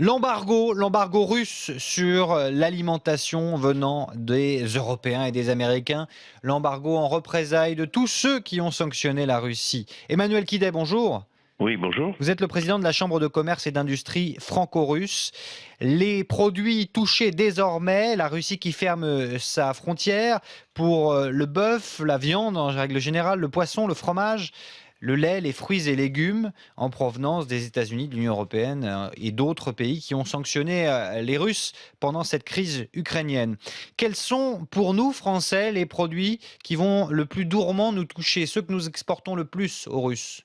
L'embargo russe sur l'alimentation venant des Européens et des Américains. L'embargo en représailles de tous ceux qui ont sanctionné la Russie. Emmanuel Kiday, bonjour. Oui, bonjour. Vous êtes le président de la Chambre de commerce et d'industrie franco-russe. Les produits touchés désormais, la Russie qui ferme sa frontière pour le bœuf, la viande en règle générale, le poisson, le fromage, le lait, les fruits et légumes en provenance des États-Unis, de l'Union européenne et d'autres pays qui ont sanctionné les Russes pendant cette crise ukrainienne. Quels sont pour nous, Français, les produits qui vont le plus durement nous toucher, ceux que nous exportons le plus aux Russes?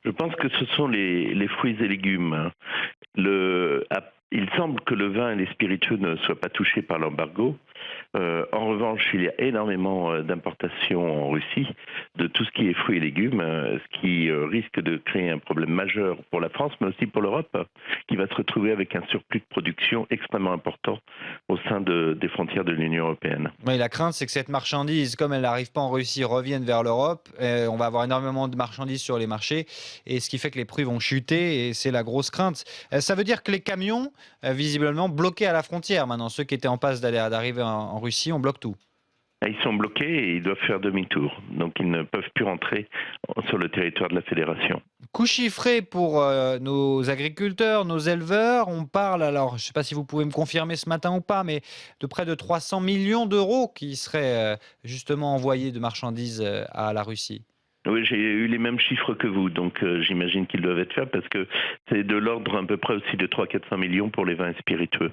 Je pense que ce sont les fruits et légumes. Il semble que le vin et les spiritueux ne soient pas touchés par l'embargo. En revanche, il y a énormément d'importations en Russie de tout ce qui est fruits et légumes, ce qui risque de créer un problème majeur pour la France, mais aussi pour l'Europe, qui va se retrouver avec un surplus de production extrêmement important au sein des frontières de l'Union européenne. Oui, la crainte, c'est que cette marchandise, comme elle n'arrive pas en Russie, revienne vers l'Europe. On va avoir énormément de marchandises sur les marchés, et ce qui fait que les prix vont chuter, et c'est la grosse crainte. Ça veut dire que les camions, visiblement, bloqués à la frontière maintenant, ceux qui étaient en passe d'arriver en Russie, on bloque tout. Ils sont bloqués et ils doivent faire demi-tour, donc ils ne peuvent plus rentrer sur le territoire de la fédération. Coût chiffré pour nos agriculteurs, nos éleveurs, on parle, alors je ne sais pas si vous pouvez me confirmer ce matin ou pas, mais de près de 300 millions d'euros qui seraient justement envoyés de marchandises à la Russie. Oui, j'ai eu les mêmes chiffres que vous, donc j'imagine qu'ils doivent être faits parce que c'est de l'ordre à peu près aussi de 300-400 millions pour les vins spiritueux.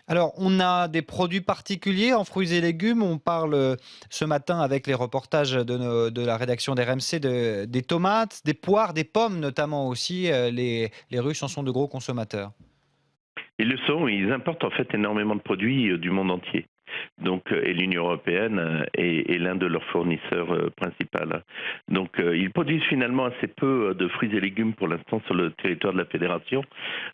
Alors, on a des produits particuliers en fruits et légumes. On parle ce matin avec les reportages de la rédaction d'RMC des tomates, des poires, des pommes notamment aussi. Les Russes en sont de gros consommateurs. Ils le sont, ils importent en fait énormément de produits du monde entier. Donc, et l'Union européenne est l'un de leurs fournisseurs principaux. Donc, ils produisent finalement assez peu de fruits et légumes pour l'instant sur le territoire de la fédération.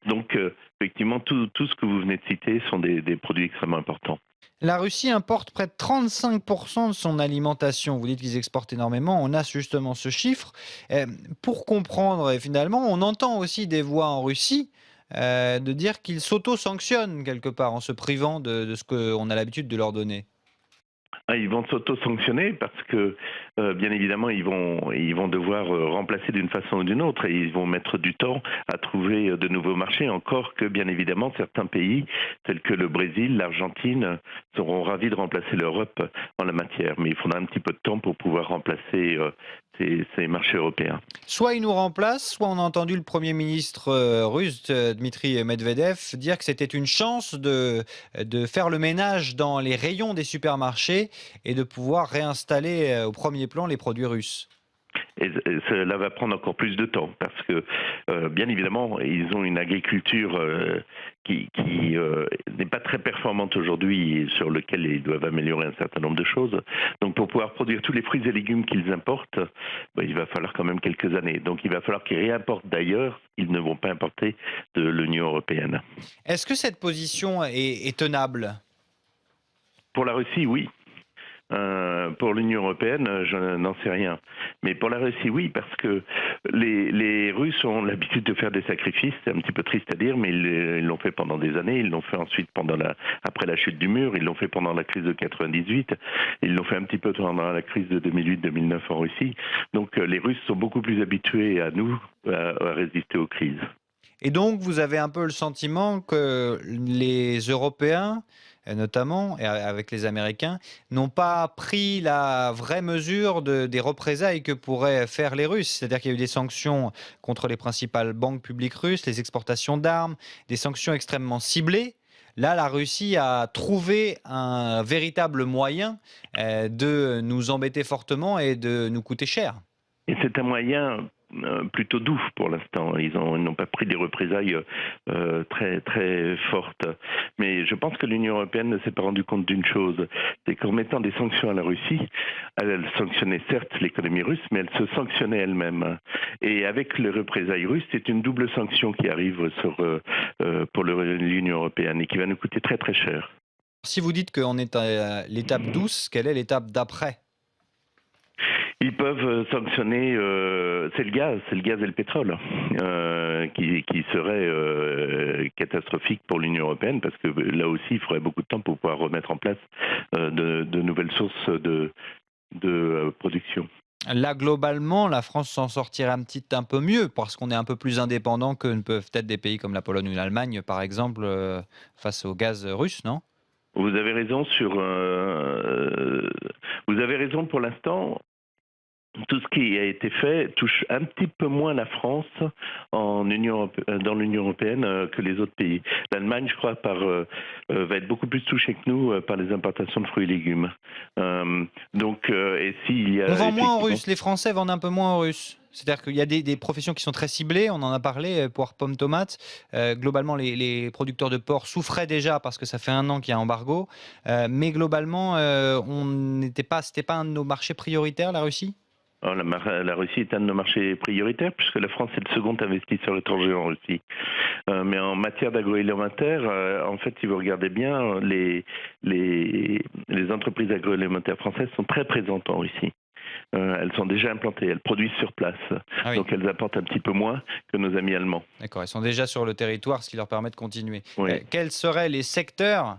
Donc, effectivement, tout ce que vous venez de citer sont des produits extrêmement importants. La Russie importe près de 35% de son alimentation. Vous dites qu'ils exportent énormément. On a justement ce chiffre. Euh, pour comprendre, et finalement, on entend aussi des voix en Russie de dire qu'ils s'auto-sanctionnent quelque part en se privant de ce qu'on a l'habitude de leur donner. Ah, ils vont s'auto-sanctionner parce que, bien évidemment, ils vont devoir remplacer d'une façon ou d'une autre et ils vont mettre du temps à trouver de nouveaux marchés. Encore que, bien évidemment, certains pays, tels que le Brésil, l'Argentine, seront ravis de remplacer l'Europe en la matière. Mais il faudra un petit peu de temps pour pouvoir remplacer ces marchés européens. Soit ils nous remplacent, soit on a entendu le Premier ministre russe, Dmitri Medvedev, dire que c'était une chance de faire le ménage dans les rayons des supermarchés et de pouvoir réinstaller au premier plan les produits russes. Et cela va prendre encore plus de temps parce que, bien évidemment, ils ont une agriculture qui n'est pas très performante aujourd'hui et sur laquelle ils doivent améliorer un certain nombre de choses. Donc, pour pouvoir produire tous les fruits et légumes qu'ils importent, il va falloir quand même quelques années. Donc, il va falloir qu'ils réimportent d'ailleurs. Ils ne vont pas importer de l'Union européenne. Est-ce que cette position est tenable? Pour la Russie, oui. Pour l'Union européenne, je n'en sais rien. Mais pour la Russie, oui, parce que les Russes ont l'habitude de faire des sacrifices. C'est un petit peu triste à dire, mais ils l'ont fait pendant des années. Ils l'ont fait ensuite après la chute du mur. Ils l'ont fait pendant la crise de 98. Ils l'ont fait un petit peu pendant la crise de 2008-2009 en Russie. Donc les Russes sont beaucoup plus habitués à nous à résister aux crises. Et donc, vous avez un peu le sentiment que les Européens, notamment, et avec les Américains, n'ont pas pris la vraie mesure des représailles que pourraient faire les Russes. C'est-à-dire qu'il y a eu des sanctions contre les principales banques publiques russes, les exportations d'armes, des sanctions extrêmement ciblées. Là, la Russie a trouvé un véritable moyen de nous embêter fortement et de nous coûter cher. Et c'est un moyen plutôt doux pour l'instant. Ils n'ont pas pris des représailles très très fortes. Mais je pense que l'Union européenne ne s'est pas rendue compte d'une chose, c'est qu'en mettant des sanctions à la Russie, elle sanctionnait certes l'économie russe, mais elle se sanctionnait elle-même. Et avec les représailles russes, c'est une double sanction qui arrive pour l'Union européenne et qui va nous coûter très très cher. Si vous dites qu'on est à l'étape douce, quelle est l'étape d'après? Ils peuvent sanctionner, c'est le gaz et le pétrole, qui serait catastrophique pour l'Union européenne, parce que là aussi, il faudrait beaucoup de temps pour pouvoir remettre en place de nouvelles sources de production. Là, globalement, la France s'en sortirait un peu mieux parce qu'on est un peu plus indépendant que ne peuvent être des pays comme la Pologne ou l'Allemagne, par exemple, face au gaz russe, non? Vous avez raison vous avez raison pour l'instant. Tout ce qui a été fait touche un petit peu moins la France dans l'Union européenne que les autres pays. L'Allemagne, je crois, va être beaucoup plus touchée que nous par les importations de fruits et légumes. Et s'il y On a vend moins aux effectivement... Russes, les Français vendent un peu moins aux Russes. C'est-à-dire qu'il y a des professions qui sont très ciblées, on en a parlé, poire, pomme, tomate. Globalement, les producteurs de porc souffraient déjà parce que ça fait un an qu'il y a embargo. Mais globalement, c'était pas un de nos marchés prioritaires, la Russie? Oh, la Russie est un de nos marchés prioritaires puisque la France est le second investisseur étranger en Russie. Mais en matière d'agroalimentaire, en fait, si vous regardez bien, les entreprises agroalimentaires françaises sont très présentes en Russie. Elles sont déjà implantées, elles produisent sur place. Ah oui. Donc elles apportent un petit peu moins que nos amis allemands. D'accord, ils sont déjà sur le territoire, ce qui leur permet de continuer. Oui. Quels seraient les secteurs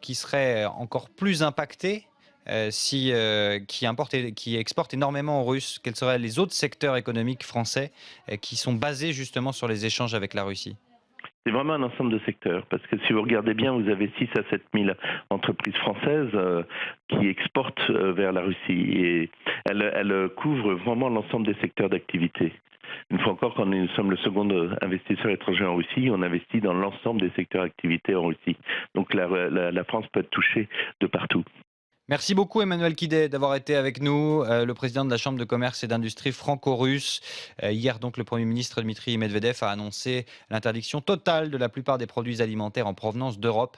qui seraient encore plus impactés qui exportent énormément aux Russes? Quels seraient les autres secteurs économiques français qui sont basés justement sur les échanges avec la Russie? C'est vraiment un ensemble de secteurs, parce que si vous regardez bien, vous avez 6 à 7 000 entreprises françaises qui exportent vers la Russie, et elles couvrent vraiment l'ensemble des secteurs d'activité. Une fois encore, quand nous sommes le second investisseur étranger en Russie, on investit dans l'ensemble des secteurs d'activité en Russie. Donc la France peut être touchée de partout. Merci beaucoup Emmanuel Kidé d'avoir été avec nous, le président de la Chambre de commerce et d'industrie franco-russe. Hier, donc, le Premier ministre Dmitri Medvedev a annoncé l'interdiction totale de la plupart des produits alimentaires en provenance d'Europe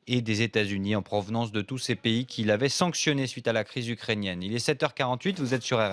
et des États-Unis, en provenance de tous ces pays qu'il avait sanctionnés suite à la crise ukrainienne. Il est 7h48, vous êtes sur RFI.